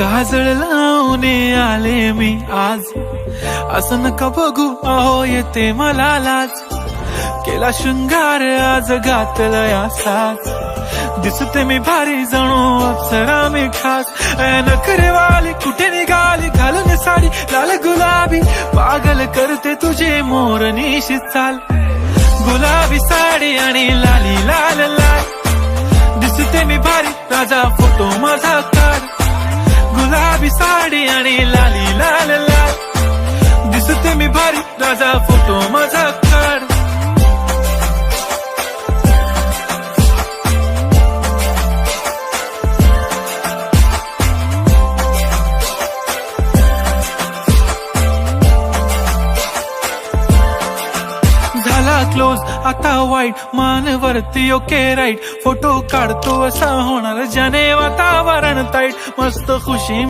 काजळ लावून आले मी आज, असं नका बघू अहो येते मला लाज. केला शृंगार आज घातलया साज, दिसते मी भारी जणू अप्सरा मी खास. नखरेवाली कुठे निघाली घालून साडी लाल गुलाबी, पागल करते तुझे मोरनीशी चाल. गुलाबी साडी आणि लाली लाल लाल, दिसते मी भारी राजा फोटो माझा काढ. गुलाबी साडी आणि लाली लाल लाल, दिसते मी भारी राजा फोटो माझा काढ. क्लोज आता वाईट मानवरती ओके राईट, फोटो काढतो असा होणार ज्याने वातावरण ताईट. मस्त खुशी